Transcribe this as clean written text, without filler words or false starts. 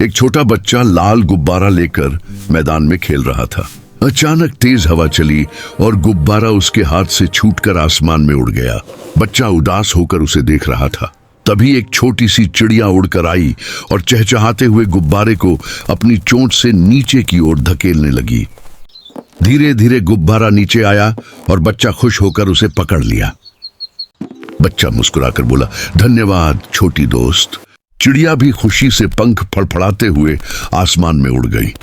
एक छोटा बच्चा लाल गुब्बारा लेकर मैदान में खेल रहा था। अचानक तेज हवा चली और गुब्बारा उसके हाथ से छूटकर आसमान में उड़ गया। बच्चा उदास होकर उसे देख रहा था। तभी एक छोटी सी चिड़िया उड़कर आई और चहचहाते हुए गुब्बारे को अपनी चोंच से नीचे की ओर धकेलने लगी। धीरे धीरे गुब्बारा नीचे आया और बच्चा खुश होकर उसे पकड़ लिया। बच्चा मुस्कुराकर बोला, धन्यवाद छोटी दोस्त। चिड़िया भी खुशी से पंख फड़फड़ाते हुए आसमान में उड़ गई।